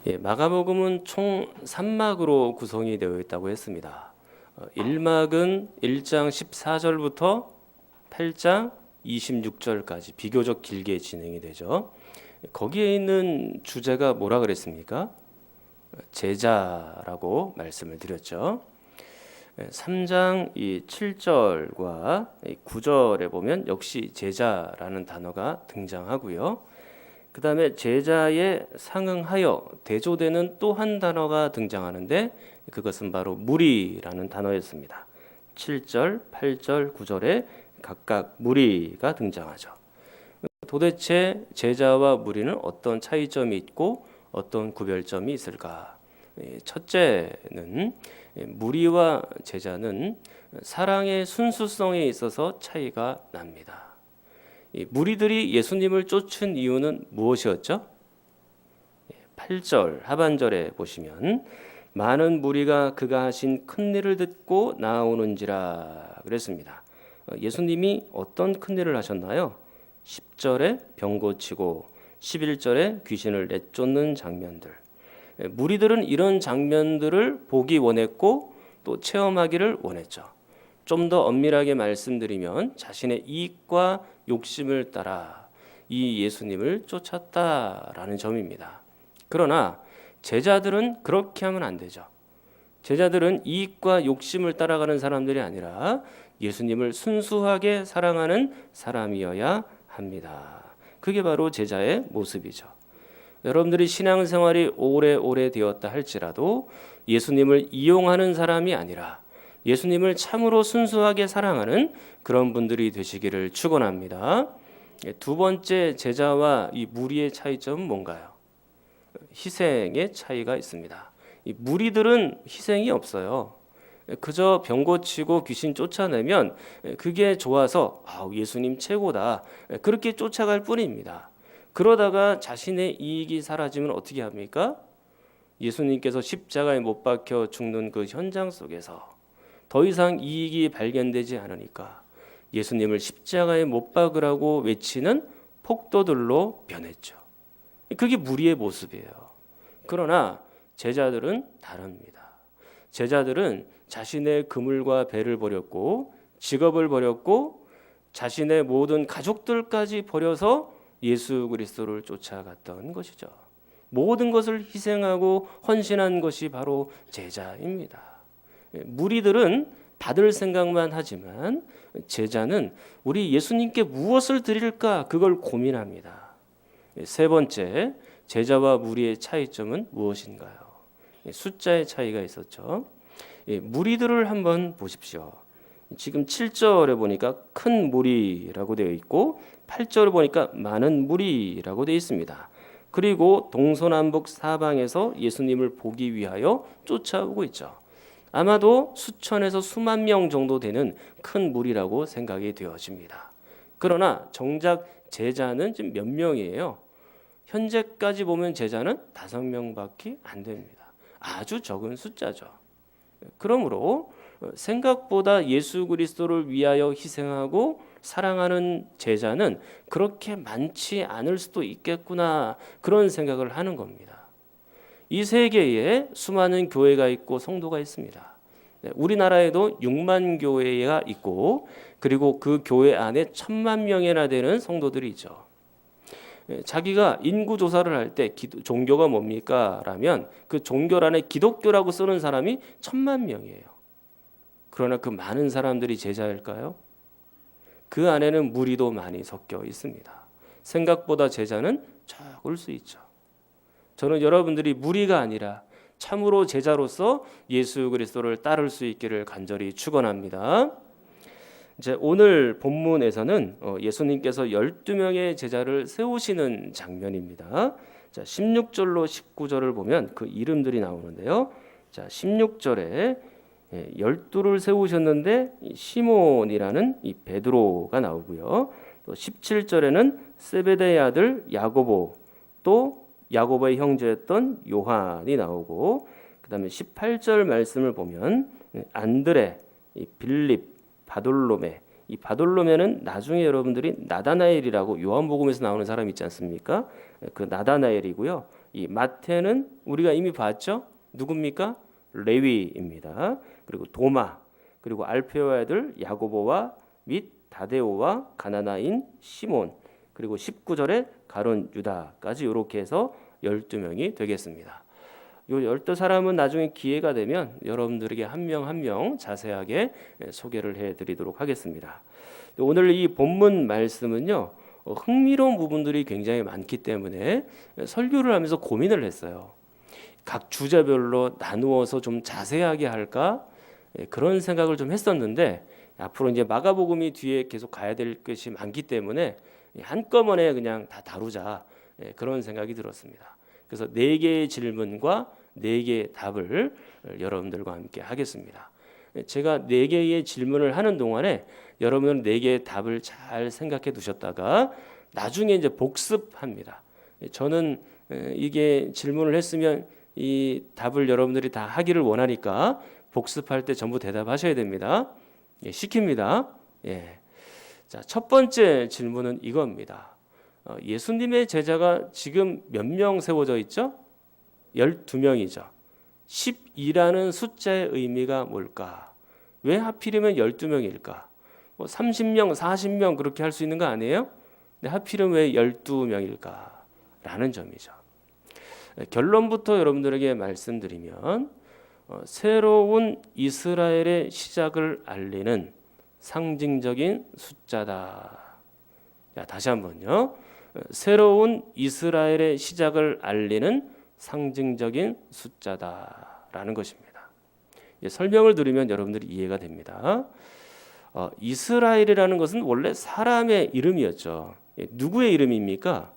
마가복음은 총 3막으로 구성이 되어 있다고 했습니다. 1막은 1장 14절부터 8장 26절까지 비교적 길게 진행이 되죠. 거기에 있는 주제가 뭐라 그랬습니까? 제자라고 말씀을 드렸죠. 3장 7절과 9절에 보면 역시 제자라는 단어가 등장하고요. 그 다음에 제자에 상응하여 대조되는 또 한 단어가 등장하는데 그것은 바로 무리라는 단어였습니다. 7절, 8절, 9절에 각각 무리가 등장하죠. 도대체 제자와 무리는 어떤 차이점이 있고 어떤 구별점이 있을까? 첫째는 무리와 제자는 사랑의 순수성에 있어서 차이가 납니다. 무리들이 예수님을 쫓은 이유는 무엇이었죠? 8절 하반절에 보시면 많은 무리가 그가 하신 큰 일을 듣고 나오는지라 그랬습니다. 예수님이 어떤 큰 일을 하셨나요? 10절에 병 고치고 11절에 귀신을 내쫓는 장면들. 무리들은 이런 장면들을 보기 원했고 또 체험하기를 원했죠. 좀 더 엄밀하게 말씀드리면 자신의 이익과 욕심을 따라 이 예수님을 쫓았다라는 점입니다. 그러나 제자들은 그렇게 하면 안 되죠. 제자들은 이익과 욕심을 따라가는 사람들이 아니라 예수님을 순수하게 사랑하는 사람이어야 합니다. 그게 바로 제자의 모습이죠. 여러분들이 신앙생활이 오래오래 되었다 할지라도 예수님을 이용하는 사람이 아니라 예수님을 참으로 순수하게 사랑하는 그런 분들이 되시기를 축원합니다. 두 번째 제자와 이 무리의 차이점은 뭔가요? 희생의 차이가 있습니다. 이 무리들은 희생이 없어요. 그저 병 고치고 귀신 쫓아내면 그게 좋아서 예수님 최고다 그렇게 쫓아갈 뿐입니다. 그러다가 자신의 이익이 사라지면 어떻게 합니까? 예수님께서 십자가에 못 박혀 죽는 그 현장 속에서 더 이상 이익이 발견되지 않으니까 예수님을 십자가에 못 박으라고 외치는 폭도들로 변했죠. 그게 무리의 모습이에요. 그러나 제자들은 다릅니다. 제자들은 자신의 그물과 배를 버렸고 직업을 버렸고 자신의 모든 가족들까지 버려서 예수 그리스도를 쫓아갔던 것이죠. 모든 것을 희생하고 헌신한 것이 바로 제자입니다. 무리들은 받을 생각만 하지만 제자는 우리 예수님께 무엇을 드릴까 그걸 고민합니다. 세 번째, 제자와 무리의 차이점은 무엇인가요? 숫자의 차이가 있었죠. 무리들을 한번 보십시오. 지금 7절에 보니까 큰 무리라고 되어 있고 8절에 보니까 많은 무리라고 되어 있습니다. 그리고 동서남북 사방에서 예수님을 보기 위하여 쫓아오고 있죠. 아마도 수천에서 수만 명 정도 되는 큰 무리라고 생각이 되어집니다. 그러나 정작 제자는 지금 몇 명이에요? 현재까지 보면 제자는 5명밖에 안 됩니다. 아주 적은 숫자죠. 그러므로 생각보다 예수 그리스도를 위하여 희생하고 사랑하는 제자는 그렇게 많지 않을 수도 있겠구나 그런 생각을 하는 겁니다. 이 세계에 수많은 교회가 있고 성도가 있습니다. 우리나라에도 6만 교회가 있고 그리고 그 교회 안에 1,000만 명이나 되는 성도들이 있죠. 자기가 인구 조사를 할 때 종교가 뭡니까? 라면 그 종교란에 기독교라고 쓰는 사람이 1,000만 명이에요. 그러나 그 많은 사람들이 제자일까요? 그 안에는 무리도 많이 섞여 있습니다. 생각보다 제자는 적을 수 있죠. 저는 여러분들이 무리가 아니라 참으로 제자로서 예수 그리스도를 따를 수 있기를 간절히 축원합니다. 이제 오늘 본문에서는 예수님께서 12명의 제자를 세우시는 장면입니다. 자, 16절로 19절을 보면 그 이름들이 나오는데요. 자, 16절에 12를 세우셨는데 시몬이라는 이 베드로가 나오고요. 또 17절에는 세베대의 아들 야고보 또 야고보의 형제였던 요한이 나오고 그다음에 18절 말씀을 보면 안드레, 빌립, 바돌로메. 이 바돌로메는 나중에 여러분들이 나다나엘이라고 요한복음에서 나오는 사람 있지 않습니까? 그 나다나엘이고요. 이 마태는 우리가 이미 봤죠? 누굽니까? 레위입니다. 그리고 도마, 그리고 알페오의 아들 야고보와 및 다데오와 가나나인 시몬, 그리고 19절에 가룟 유다까지 이렇게 해서 12명이 되겠습니다. 이 12사람은 나중에 기회가 되면 여러분들에게 한 명 한 명 자세하게 소개를 해드리도록 하겠습니다. 오늘 이 본문 말씀은요, 흥미로운 부분들이 굉장히 많기 때문에 설교를 하면서 고민을 했어요. 각 주제별로 나누어서 좀 자세하게 할까? 그런 생각을 좀 했었는데, 앞으로 이제 마가복음이 뒤에 계속 가야 될 것이 많기 때문에 한꺼번에 그냥 다 다루자, 그런 생각이 들었습니다. 그래서 4개의 질문과 4개의 답을 여러분들과 함께 하겠습니다. 제가 4개의 질문을 하는 동안에 여러분은 4개의 답을 잘 생각해 두셨다가 나중에 이제 복습합니다. 저는 이게 질문을 했으면 이 답을 여러분들이 다 하기를 원하니까 복습할 때 전부 대답하셔야 됩니다. 시킵니다. 자, 첫 번째 질문은 이겁니다. 예수님의 제자가 지금 몇 명 세워져 있죠? 12명이죠. 12라는 숫자의 의미가 뭘까? 왜 하필이면 12명일까? 뭐 30명, 40명 그렇게 할 수 있는 거 아니에요? 근데 하필이면 왜 12명일까? 라는 점이죠. 결론부터 여러분들에게 말씀드리면 새로운 이스라엘의 시작을 알리는 상징적인 숫자다. 자, 다시 한번요. 새로운 이스라엘의 시작을 알리는 상징적인 숫자다라는 것입니다. 설명을 드리면 여러분들이 이해가 됩니다. 이스라엘이라는 것은 원래 사람의 이름이었죠. 누구의 이름입니까?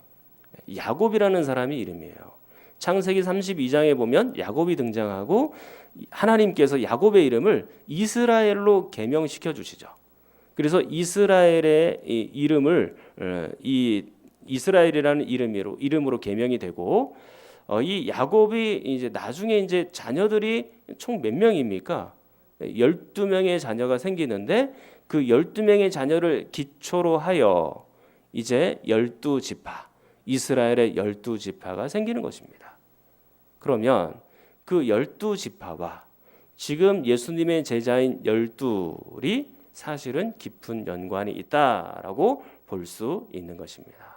야곱이라는 사람의 이름이에요. 창세기 32장에 보면 야곱이 등장하고 하나님께서 야곱의 이름을 이스라엘로 개명시켜 주시죠. 그래서 이스라엘의 이름을 이 이스라엘이라는 이름으로 개명이 되고, 이 야곱이 이제 나중에 이제 자녀들이 총 몇 명입니까? 12명의 자녀가 생기는데 그 12명의 자녀를 기초로 하여 이제 12지파, 이스라엘의 12지파가 생기는 것입니다. 그러면 그 12지파와 지금 예수님의 제자인 12이 사실은 깊은 연관이 있다라고 볼 수 있는 것입니다.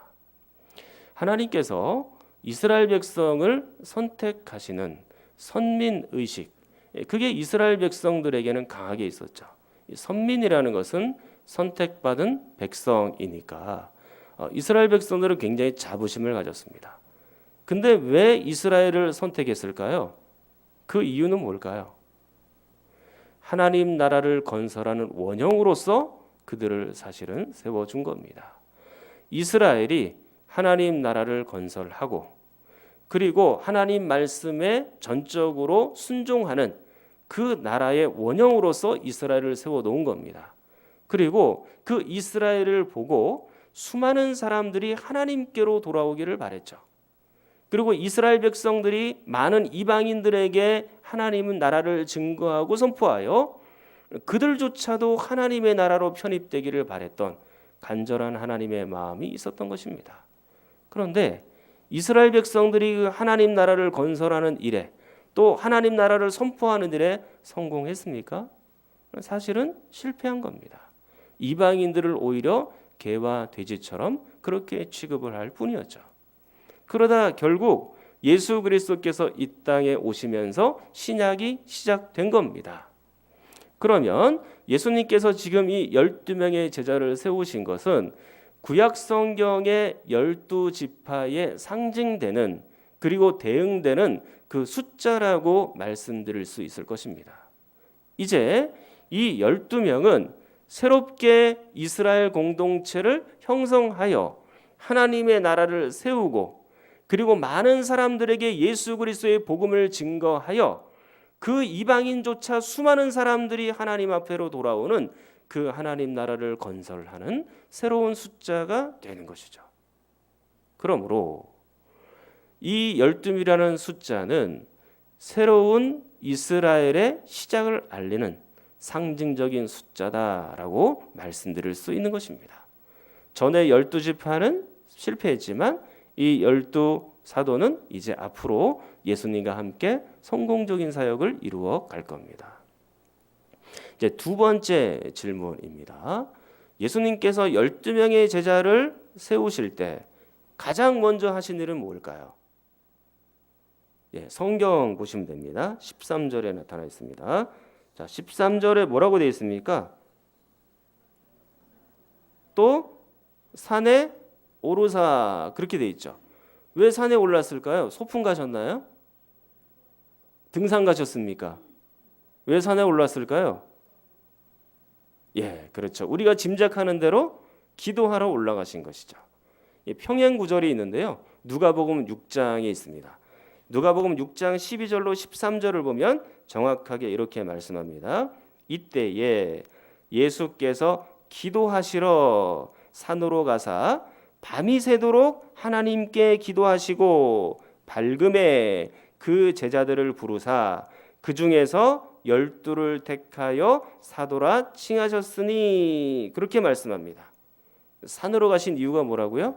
하나님께서 이스라엘 백성을 선택하시는 선민의식, 그게 이스라엘 백성들에게는 강하게 있었죠. 선민이라는 것은 선택받은 백성이니까 이스라엘 백성들은 굉장히 자부심을 가졌습니다. 근데 왜 이스라엘을 선택했을까요? 그 이유는 뭘까요? 하나님 나라를 건설하는 원형으로서 그들을 사실은 세워준 겁니다. 이스라엘이 하나님 나라를 건설하고 그리고 하나님 말씀에 전적으로 순종하는 그 나라의 원형으로서 이스라엘을 세워놓은 겁니다. 그리고 그 이스라엘을 보고 수많은 사람들이 하나님께로 돌아오기를 바랬죠. 그리고 이스라엘 백성들이 많은 이방인들에게 하나님은 나라를 증거하고 선포하여 그들조차도 하나님의 나라로 편입되기를 바랬던 간절한 하나님의 마음이 있었던 것입니다. 그런데 이스라엘 백성들이 하나님 나라를 건설하는 일에 또 하나님 나라를 선포하는 일에 성공했습니까? 사실은 실패한 겁니다. 이방인들을 오히려 개와 돼지처럼 그렇게 취급을 할 뿐이었죠. 그러다 결국 예수 그리스도께서 이 땅에 오시면서 신약이 시작된 겁니다. 그러면 예수님께서 지금 이 12명의 제자를 세우신 것은 구약 성경의 12지파에 상징되는 그리고 대응되는 그 숫자라고 말씀드릴 수 있을 것입니다. 이제 이 12명은 새롭게 이스라엘 공동체를 형성하여 하나님의 나라를 세우고 그리고 많은 사람들에게 예수 그리스도의 복음을 증거하여 그 이방인조차 수많은 사람들이 하나님 앞에로 돌아오는 그 하나님 나라를 건설하는 새로운 숫자가 되는 것이죠. 그러므로 이 12이라는 숫자는 새로운 이스라엘의 시작을 알리는 상징적인 숫자다라고 말씀드릴 수 있는 것입니다. 전에 12지파는 실패했지만 이 12 사도는 이제 앞으로 예수님과 함께 성공적인 사역을 이루어 갈 겁니다. 이제 두 번째 질문입니다. 예수님께서 12명의 제자를 세우실 때 가장 먼저 하신 일은 뭘까요? 성경 보시면 됩니다. 13절에 나타나 있습니다. 자, 13절에 뭐라고 되어 있습니까? 또 산에 오르사 그렇게 되어 있죠. 왜 산에 올랐을까요? 소풍 가셨나요? 등산 가셨습니까? 왜 산에 올랐을까요? 그렇죠. 우리가 짐작하는 대로 기도하러 올라가신 것이죠. 평행 구절이 있는데요. 누가복음 6장에 있습니다. 누가복음 6장 12절로 13절을 보면 정확하게 이렇게 말씀합니다. 이때에 예수께서 기도하시러 산으로 가사 밤이 새도록 하나님께 기도하시고 밝음에 그 제자들을 부르사 그 중에서 12를 택하여 사도라 칭하셨으니 그렇게 말씀합니다. 산으로 가신 이유가 뭐라고요?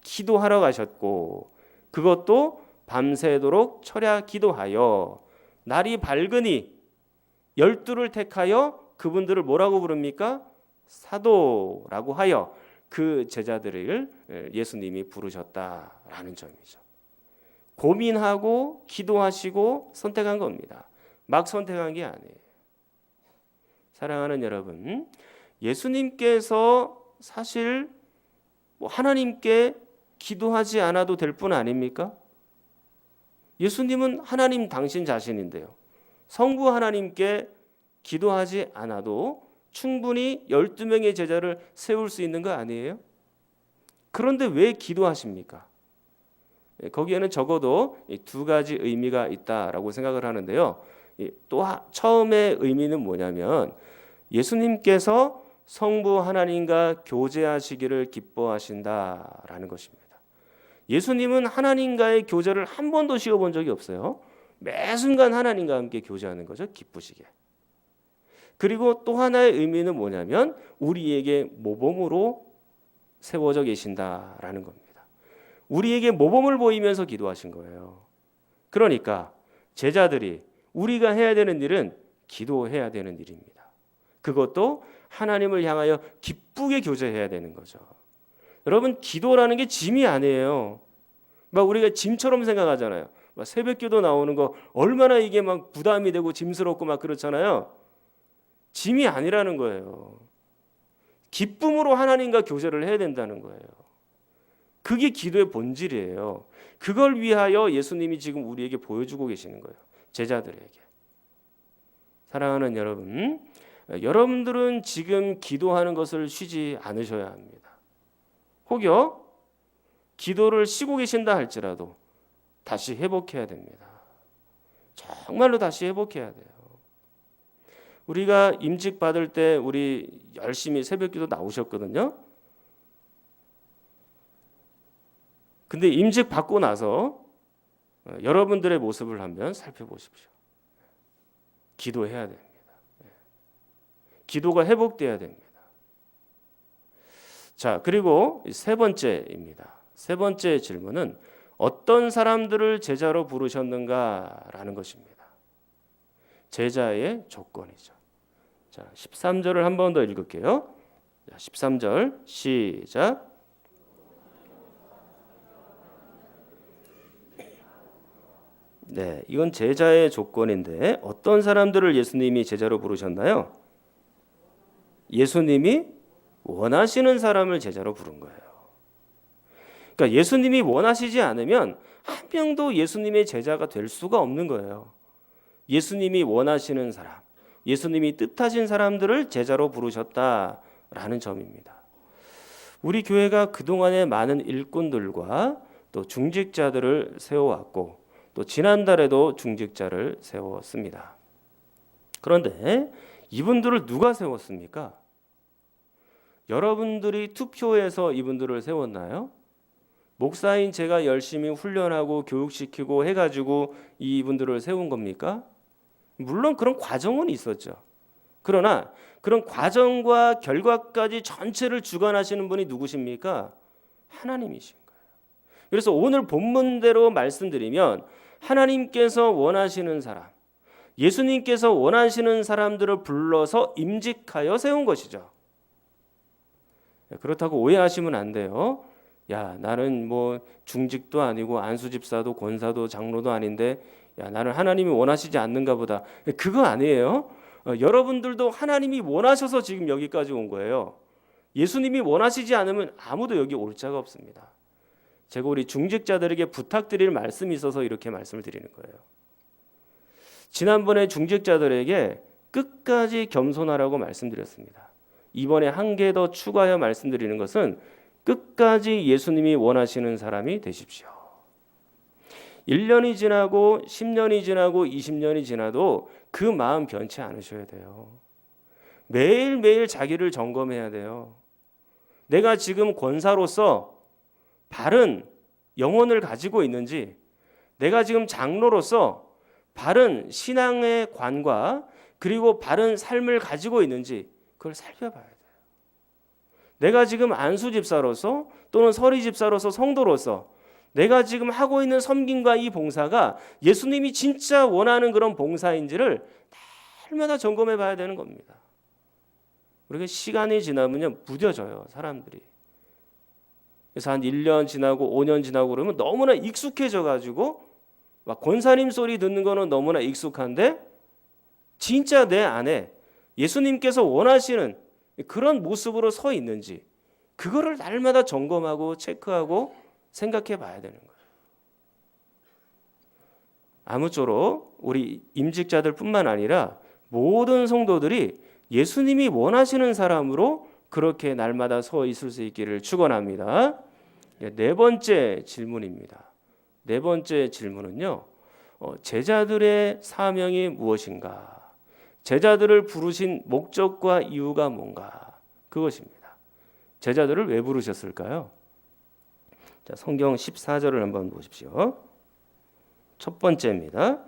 기도하러 가셨고 그것도 밤새도록 철야 기도하여 날이 밝으니 12를 택하여 그분들을 뭐라고 부릅니까? 사도라고 하여 그 제자들을 예수님이 부르셨다라는 점이죠. 고민하고 기도하시고 선택한 겁니다. 막 선택한 게 아니에요. 사랑하는 여러분, 예수님께서 사실 하나님께 기도하지 않아도 될 뿐 아닙니까? 예수님은 하나님 당신 자신인데요. 성부 하나님께 기도하지 않아도 충분히 12명의 제자를 세울 수 있는 거 아니에요? 그런데 왜 기도하십니까? 거기에는 적어도 두 가지 의미가 있다라고 생각을 하는데요. 또 처음의 의미는 뭐냐면 예수님께서 성부 하나님과 교제하시기를 기뻐하신다라는 것입니다. 예수님은 하나님과의 교제를 한 번도 쉬어본 적이 없어요. 매 순간 하나님과 함께 교제하는 거죠. 기쁘시게. 그리고 또 하나의 의미는 뭐냐면 우리에게 모범으로 세워져 계신다라는 겁니다. 우리에게 모범을 보이면서 기도하신 거예요. 그러니까 제자들이 우리가 해야 되는 일은 기도해야 되는 일입니다. 그것도 하나님을 향하여 기쁘게 교제해야 되는 거죠. 여러분, 기도라는 게 짐이 아니에요. 막 우리가 짐처럼 생각하잖아요. 막 새벽기도 나오는 거 얼마나 이게 막 부담이 되고 짐스럽고 막 그렇잖아요. 짐이 아니라는 거예요. 기쁨으로 하나님과 교제를 해야 된다는 거예요. 그게 기도의 본질이에요. 그걸 위하여 예수님이 지금 우리에게 보여주고 계시는 거예요. 제자들에게. 사랑하는 여러분, 여러분들은 지금 기도하는 것을 쉬지 않으셔야 합니다. 혹여 기도를 쉬고 계신다 할지라도 다시 회복해야 됩니다. 정말로 다시 회복해야 돼요. 우리가 임직 받을 때 우리 열심히 새벽기도 나오셨거든요. 근데 임직 받고 나서 여러분들의 모습을 한번 살펴보십시오. 기도해야 됩니다. 기도가 회복돼야 됩니다. 자, 그리고 세 번째입니다. 세 번째 질문은 어떤 사람들을 제자로 부르셨는가라는 것입니다. 제자의 조건이죠. 자, 13절을 한 번 더 읽을게요. 자, 13절 시작. 네, 이건 제자의 조건인데 어떤 사람들을 예수님이 제자로 부르셨나요? 예수님이 원하시는 사람을 제자로 부른 거예요. 그러니까 예수님이 원하시지 않으면 한 명도 예수님의 제자가 될 수가 없는 거예요. 예수님이 원하시는 사람, 예수님이 뜻하신 사람들을 제자로 부르셨다라는 점입니다. 우리 교회가 그동안에 많은 일꾼들과 또 중직자들을 세워왔고 또 지난달에도 중직자를 세웠습니다. 그런데 이분들을 누가 세웠습니까? 여러분들이 투표해서 이분들을 세웠나요? 목사인 제가 열심히 훈련하고 교육시키고 해가지고 이분들을 세운 겁니까? 물론 그런 과정은 있었죠. 그러나 그런 과정과 결과까지 전체를 주관하시는 분이 누구십니까? 하나님이신 거예요. 그래서 오늘 본문대로 말씀드리면 하나님께서 원하시는 사람, 예수님께서 원하시는 사람들을 불러서 임직하여 세운 것이죠. 그렇다고 오해하시면 안 돼요. 야, 나는 뭐 중직도 아니고 안수집사도 권사도 장로도 아닌데 야, 나는 하나님이 원하시지 않는가 보다. 그거 아니에요. 여러분들도 하나님이 원하셔서 지금 여기까지 온 거예요. 예수님이 원하시지 않으면 아무도 여기 올 자가 없습니다. 제가 우리 중직자들에게 부탁드릴 말씀이 있어서 이렇게 말씀을 드리는 거예요. 지난번에 중직자들에게 끝까지 겸손하라고 말씀드렸습니다. 이번에 한 개 더 추가하여 말씀드리는 것은 끝까지 예수님이 원하시는 사람이 되십시오. 1년이 지나고 10년이 지나고 20년이 지나도 그 마음 변치 않으셔야 돼요. 매일매일 자기를 점검해야 돼요. 내가 지금 권사로서 바른 영혼을 가지고 있는지, 내가 지금 장로로서 바른 신앙의 관과 그리고 바른 삶을 가지고 있는지 그걸 살펴봐야 돼요. 내가 지금 안수집사로서 또는 서리집사로서 성도로서 내가 지금 하고 있는 섬김과 이 봉사가 예수님이 진짜 원하는 그런 봉사인지를 날마다 점검해 봐야 되는 겁니다. 우리가 시간이 지나면요 무뎌져요, 사람들이. 그래서 한 1년 지나고 5년 지나고 그러면 너무나 익숙해져 가지고 막 권사님 소리 듣는 거는 너무나 익숙한데 진짜 내 안에 예수님께서 원하시는 그런 모습으로 서 있는지 그거를 날마다 점검하고 체크하고 생각해 봐야 되는 거예요. 아무쪼록 우리 임직자들뿐만 아니라 모든 성도들이 예수님이 원하시는 사람으로 그렇게 날마다 서 있을 수 있기를 축원합니다. 네 번째 질문입니다. 네 번째 질문은요. 제자들의 사명이 무엇인가? 제자들을 부르신 목적과 이유가 뭔가? 그것입니다. 제자들을 왜 부르셨을까요? 자, 성경 14절을 한번 보십시오. 첫 번째입니다.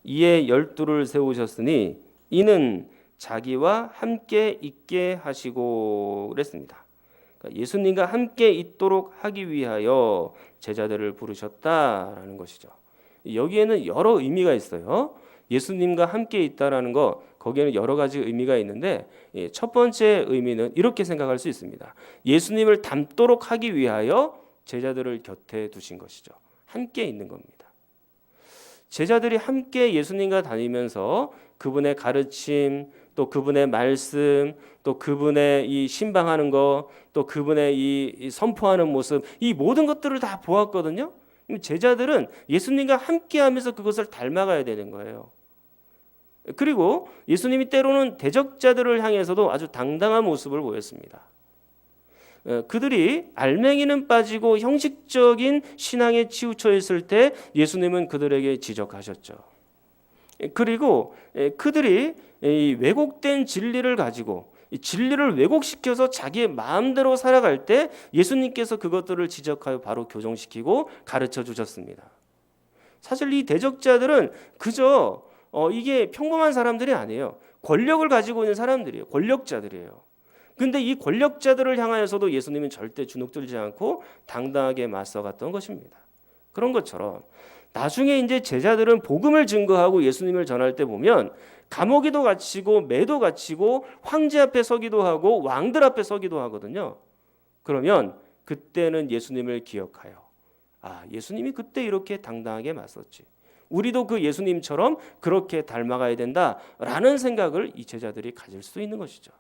이에 12를 세우셨으니 이는 자기와 함께 있게 하시고 그랬습니다. 그러니까 예수님과 함께 있도록 하기 위하여 제자들을 부르셨다라는 것이죠. 여기에는 여러 의미가 있어요. 예수님과 함께 있다라는 거 거기에는 여러 가지 의미가 있는데 첫 번째 의미는 이렇게 생각할 수 있습니다. 예수님을 닮도록 하기 위하여 제자들을 곁에 두신 것이죠. 함께 있는 겁니다. 제자들이 함께 예수님과 다니면서 그분의 가르침, 또 그분의 말씀, 또 그분의 이 신방하는 거, 또 그분의 이 선포하는 모습, 이 모든 것들을 다 보았거든요. 제자들은 예수님과 함께하면서 그것을 닮아가야 되는 거예요. 그리고 예수님이 때로는 대적자들을 향해서도 아주 당당한 모습을 보였습니다. 그들이 알맹이는 빠지고 형식적인 신앙에 치우쳐 있을 때 예수님은 그들에게 지적하셨죠. 그리고 그들이 왜곡된 진리를 가지고 진리를 왜곡시켜서 자기의 마음대로 살아갈 때 예수님께서 그것들을 지적하여 바로 교정시키고 가르쳐 주셨습니다. 사실 이 대적자들은 그저 이게 평범한 사람들이 아니에요. 권력을 가지고 있는 사람들이에요. 권력자들이에요. 근데 이 권력자들을 향하여서도 예수님은 절대 주눅들지 않고 당당하게 맞서갔던 것입니다. 그런 것처럼 나중에 이제 제자들은 복음을 증거하고 예수님을 전할 때 보면 감옥에도 갇히고 매도 갇히고 황제 앞에 서기도 하고 왕들 앞에 서기도 하거든요. 그러면 그때는 예수님을 기억하여 예수님이 그때 이렇게 당당하게 맞섰지. 우리도 그 예수님처럼 그렇게 닮아가야 된다라는 생각을 이 제자들이 가질 수 있는 것이죠.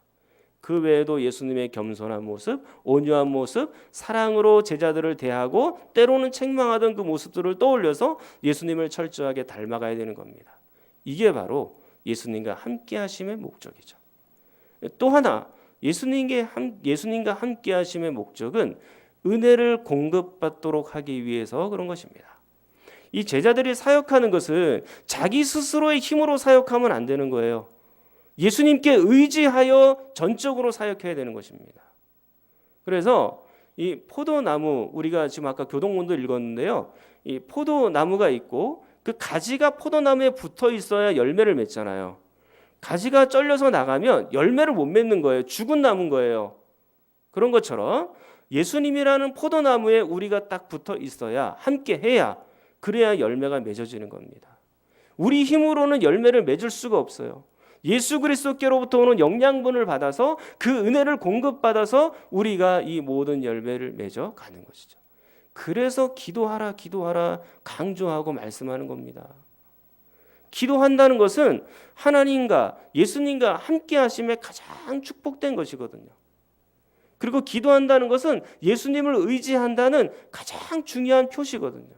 그 외에도 예수님의 겸손한 모습, 온유한 모습, 사랑으로 제자들을 대하고 때로는 책망하던 그 모습들을 떠올려서 예수님을 철저하게 닮아가야 되는 겁니다. 이게 바로 예수님과 함께 하심의 목적이죠. 또 하나 예수님과 함께 하심의 목적은 은혜를 공급받도록 하기 위해서 그런 것입니다. 이 제자들이 사역하는 것은 자기 스스로의 힘으로 사역하면 안 되는 거예요. 예수님께 의지하여 전적으로 사역해야 되는 것입니다. 그래서 이 포도나무, 우리가 지금 아까 교동문도 읽었는데요. 이 포도나무가 있고 그 가지가 포도나무에 붙어 있어야 열매를 맺잖아요. 가지가 잘려서 나가면 열매를 못 맺는 거예요. 죽은 나무인 거예요. 그런 것처럼 예수님이라는 포도나무에 우리가 딱 붙어 있어야, 함께 해야, 그래야 열매가 맺어지는 겁니다. 우리 힘으로는 열매를 맺을 수가 없어요. 예수 그리스도께로부터 오는 영양분을 받아서 그 은혜를 공급받아서 우리가 이 모든 열매를 맺어 가는 것이죠. 그래서 기도하라 기도하라 강조하고 말씀하는 겁니다. 기도한다는 것은 하나님과 예수님과 함께 하심에 가장 축복된 것이거든요. 그리고 기도한다는 것은 예수님을 의지한다는 가장 중요한 표시거든요.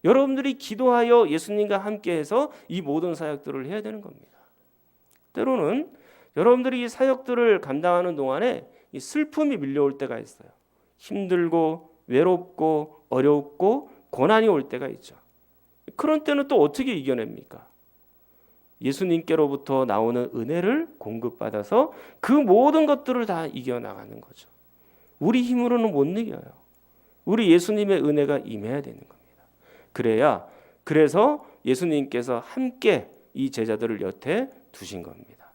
여러분들이 기도하여 예수님과 함께해서 이 모든 사역들을 해야 되는 겁니다. 때로는 여러분들이 이 사역들을 감당하는 동안에 이 슬픔이 밀려올 때가 있어요. 힘들고 외롭고 어렵고 고난이 올 때가 있죠. 그런 때는 또 어떻게 이겨냅니까? 예수님께로부터 나오는 은혜를 공급받아서 그 모든 것들을 다 이겨나가는 거죠. 우리 힘으로는 못 이겨요. 우리 예수님의 은혜가 임해야 되는 겁니다. 그래서 예수님께서 함께 이 제자들을 여태 두신 겁니다.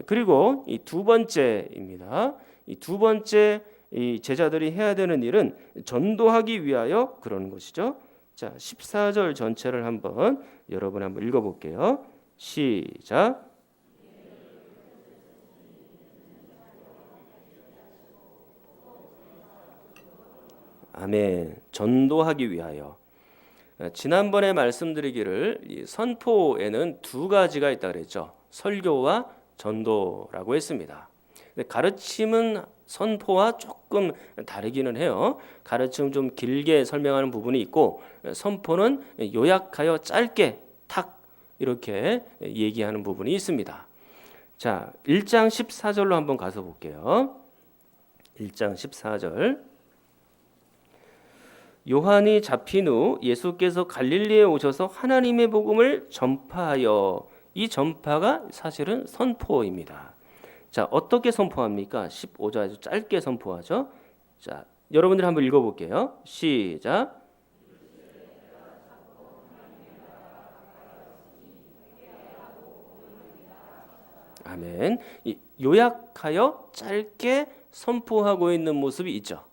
그리고 이 두 번째입니다. 이 두 번째 이 제자들이 해야 되는 일은 전도하기 위하여 그러는 것이죠. 자, 14절 전체를 한번 여러분 한번 읽어볼게요. 시작. 아멘. 전도하기 위하여. 지난번에 말씀드리기를 이 선포에는 두 가지가 있다 그랬죠. 설교와 전도라고 했습니다. 가르침은 선포와 조금 다르기는 해요. 가르침 좀 길게 설명하는 부분이 있고, 선포는 요약하여 짧게 탁 이렇게 얘기하는 부분이 있습니다. 자, 1장 14절로 한번 가서 볼게요. 1장 14절. 요한이 잡힌 후 예수께서 갈릴리에 오셔서 하나님의 복음을 전파하여, 이 전파가 사실은 선포입니다. 자, 어떻게 선포합니까? 15절 아주 짧게 선포하죠. 자, 여러분들 한번 읽어볼게요. 시작. 아멘. 요약하여 짧게 선포하고 있는 모습이 있죠.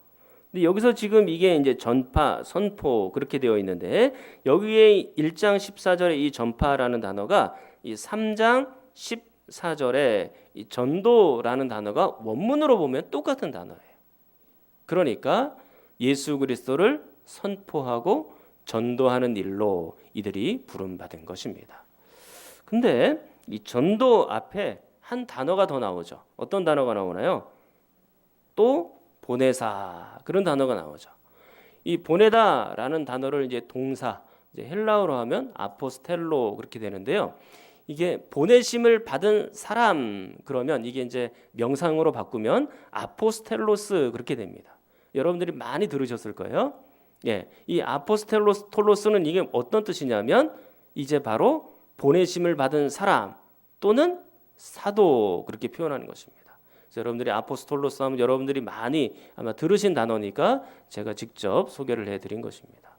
근데 여기서 지금 이게 이제 전파, 선포 그렇게 되어 있는데, 여기에 1장 14절에 이 전파라는 단어가 이 3장 14절에 이 전도라는 단어가 원문으로 보면 똑같은 단어예요. 그러니까 예수 그리스도를 선포하고 전도하는 일로 이들이 부름받은 것입니다. 근데 이 전도 앞에 한 단어가 더 나오죠. 어떤 단어가 나오나요? 또 보내사, 그런 단어가 나오죠. 이 보내다라는 단어를 이제 동사, 이제 헬라어로 하면 아포스텔로 그렇게 되는데요. 이게 보내심을 받은 사람, 그러면 이게 이제 명상으로 바꾸면 아포스텔로스 그렇게 됩니다. 여러분들이 많이 들으셨을 거예요. 예, 이 아포스텔로스는 이게 어떤 뜻이냐면 이제 바로 보내심을 받은 사람 또는 사도, 그렇게 표현하는 것입니다. 여러분들이 아포스톨로스 하면 여러분들이 많이 아마 들으신 단어니까 제가 직접 소개를 해드린 것입니다.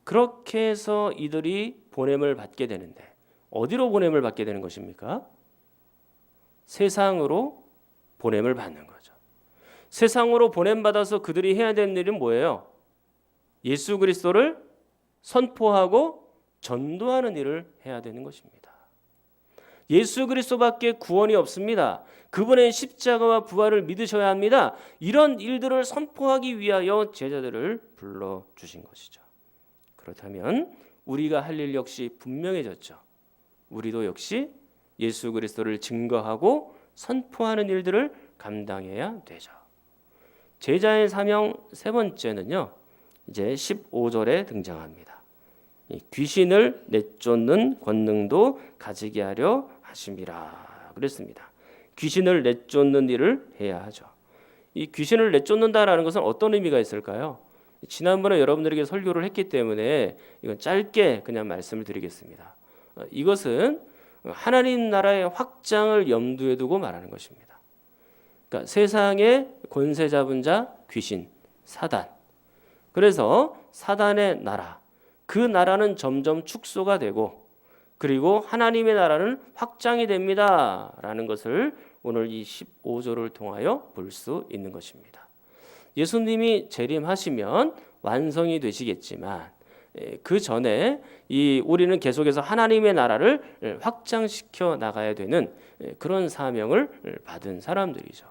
그렇게 해서 이들이 보냄을 받게 되는데, 어디로 보냄을 받게 되는 것입니까? 세상으로 보냄을 받는 거죠. 세상으로 보냄받아서 그들이 해야 되는 일은 뭐예요? 예수 그리스도를 선포하고 전도하는 일을 해야 되는 것입니다. 예수 그리스도밖에 구원이 없습니다. 그분의 십자가와 부활을 믿으셔야 합니다. 이런 일들을 선포하기 위하여 제자들을 불러주신 것이죠. 그렇다면 우리가 할 일 역시 분명해졌죠. 우리도 역시 예수 그리스도를 증거하고 선포하는 일들을 감당해야 되죠. 제자의 사명 세 번째는요, 이제 15절에 등장합니다. 귀신을 내쫓는 권능도 가지게 하려 하심이라 그랬습니다. 귀신을 내쫓는 일을 해야 하죠. 이 귀신을 내쫓는다라는 것은 어떤 의미가 있을까요? 지난번에 여러분들에게 설교를 했기 때문에 이건 짧게 그냥 말씀을 드리겠습니다. 이것은 하나님 나라의 확장을 염두에 두고 말하는 것입니다. 그러니까 세상의 권세 잡은 자, 귀신, 사단. 그래서 사단의 나라, 그 나라는 점점 축소가 되고, 그리고 하나님의 나라는 확장이 됩니다라는 것을 오늘 이 15절을 통하여 볼 수 있는 것입니다. 예수님이 재림하시면 완성이 되시겠지만 그 전에 우리는 계속해서 하나님의 나라를 확장시켜 나가야 되는 그런 사명을 받은 사람들이죠.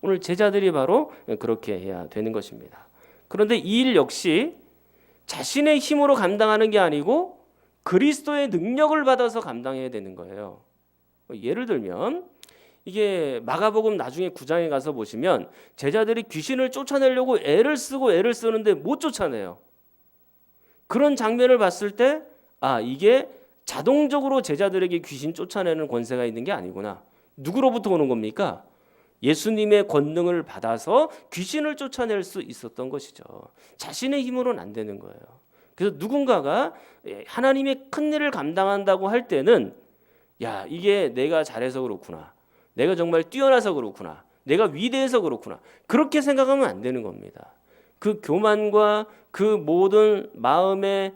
오늘 제자들이 바로 그렇게 해야 되는 것입니다. 그런데 이 일 역시 자신의 힘으로 감당하는 게 아니고 그리스도의 능력을 받아서 감당해야 되는 거예요. 예를 들면 이게 마가복음 나중에 9장에 가서 보시면 제자들이 귀신을 쫓아내려고 애를 쓰는데 못 쫓아내요. 그런 장면을 봤을 때 이게 자동적으로 제자들에게 귀신 쫓아내는 권세가 있는 게 아니구나. 누구로부터 오는 겁니까? 예수님의 권능을 받아서 귀신을 쫓아낼 수 있었던 것이죠. 자신의 힘으로는 안 되는 거예요. 그래서 누군가가 하나님의 큰 일을 감당한다고 할 때는 이게 내가 잘해서 그렇구나. 내가 정말 뛰어나서 그렇구나. 내가 위대해서 그렇구나. 그렇게 생각하면 안 되는 겁니다. 그 교만과 그 모든 마음의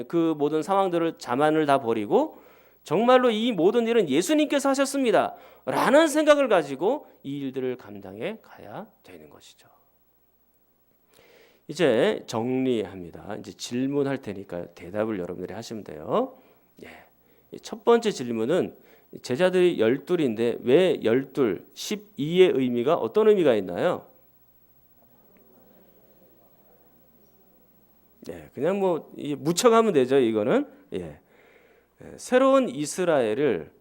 그 모든 상황들을 자만을 다 버리고 정말로 이 모든 일은 예수님께서 하셨습니다 라는 생각을 가지고 이 일들을 감당해 가야 되는 것이죠. 이제 정리합니다. 이제 질문할 테니까 대답을 여러분들이 하시면 돼요. 첫 번째 질문은 제자들이 12인데 왜 12, 12의 의미가 어떤 의미가 있나요? 그냥 묻혀가면 되죠. 이거는 새로운 이스라엘을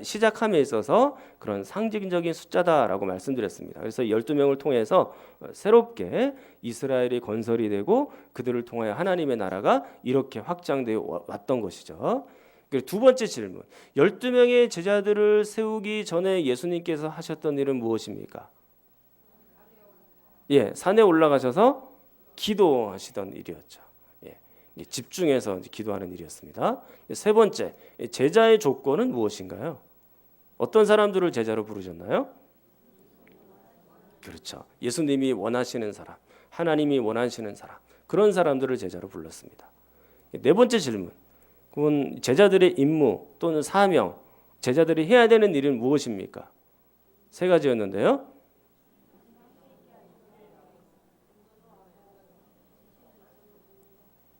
시작함에 있어서 그런 상징적인 숫자다라고 말씀드렸습니다. 그래서 12명을 통해서 새롭게 이스라엘이 건설이 되고 그들을 통하여 하나님의 나라가 이렇게 확장되어 왔던 것이죠. 그리고 두 번째 질문, 12명의 제자들을 세우기 전에 예수님께서 하셨던 일은 무엇입니까? 산에 올라가셔서 기도하시던 일이었죠. 집중해서 기도하는 일이었습니다. 세 번째, 제자의 조건은 무엇인가요? 어떤 사람들을 제자로 부르셨나요? 그렇죠. 예수님이 원하시는 사람, 하나님이 원하시는 사람, 그런 사람들을 제자로 불렀습니다. 네 번째 질문, 그건 제자들의 임무 또는 사명, 제자들이 해야 되는 일은 무엇입니까? 세 가지였는데요.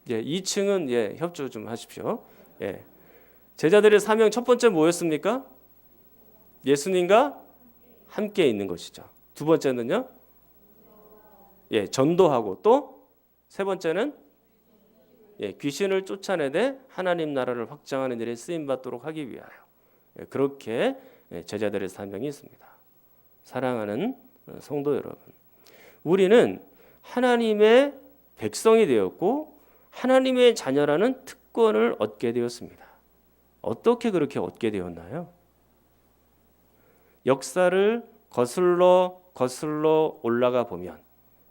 예, 2층은 예, 협조 좀 하십시오. 예. 제자들의 사명 첫 번째 뭐였습니까? 예수님과 함께 있는 것이죠. 두 번째는요? 예, 전도하고 또 세 번째는 예, 귀신을 쫓아내되 하나님 나라를 확장하는 일에 쓰임 받도록 하기 위하여. 예, 그렇게 예, 제자들의 사명이 있습니다. 사랑하는 성도 여러분, 우리는 하나님의 백성이 되었고 하나님의 자녀라는 특권을 얻게 되었습니다. 어떻게 그렇게 얻게 되었나요? 역사를 거슬러 올라가 보면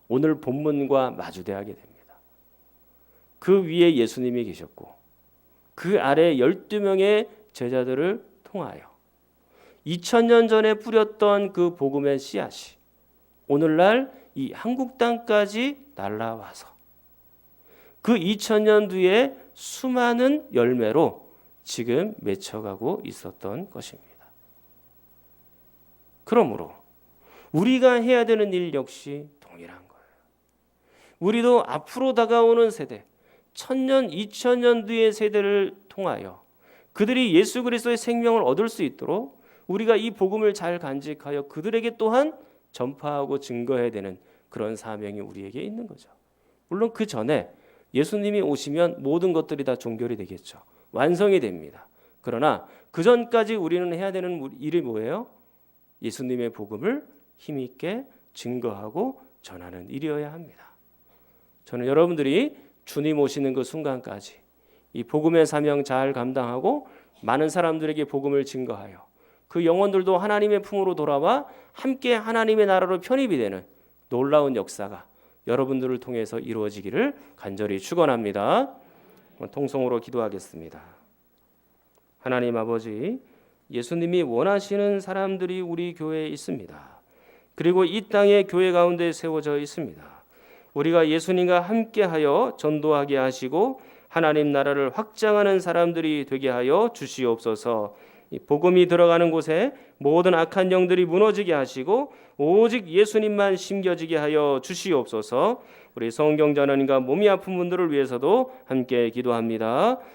오늘 본문과 마주대하게 됩니다. 그 위에 예수님이 계셨고 그 아래 12명의 제자들을 통하여 2000년 전에 뿌렸던 그 복음의 씨앗이 오늘날 이 한국 땅까지 날아와서 그 2000년 뒤에 수많은 열매로 지금 맺혀가고 있었던 것입니다. 그러므로 우리가 해야 되는 일 역시 동일한 거예요. 우리도 앞으로 다가오는 세대, 1000년, 2000년 뒤의 세대를 통하여 그들이 예수 그리스도의 생명을 얻을 수 있도록 우리가 이 복음을 잘 간직하여 그들에게 또한 전파하고 증거해야 되는 그런 사명이 우리에게 있는 거죠. 물론 그 전에 예수님이 오시면 모든 것들이 다 종결이 되겠죠. 완성이 됩니다. 그러나 그 전까지 우리는 해야 되는 일이 뭐예요? 예수님의 복음을 힘있게 증거하고 전하는 일이어야 합니다. 저는 여러분들이 주님 오시는 그 순간까지 이 복음의 사명 잘 감당하고 많은 사람들에게 복음을 증거하여 그 영혼들도 하나님의 품으로 돌아와 함께 하나님의 나라로 편입이 되는 놀라운 역사가 여러분들을 통해서 이루어지기를 간절히 축원합니다. 통성으로 기도하겠습니다. 하나님 아버지, 예수님이 원하시는 사람들이 우리 교회에 있습니다. 그리고 이 땅에 교회 가운데 세워져 있습니다. 우리가 예수님과 함께하여 전도하게 하시고 하나님 나라를 확장하는 사람들이 되게 하여 주시옵소서. 이 복음이 들어가는 곳에 모든 악한 영들이 무너지게 하시고 오직 예수님만 심겨지게 하여 주시옵소서. 우리 성경자녀님과 몸이 아픈 분들을 위해서도 함께 기도합니다.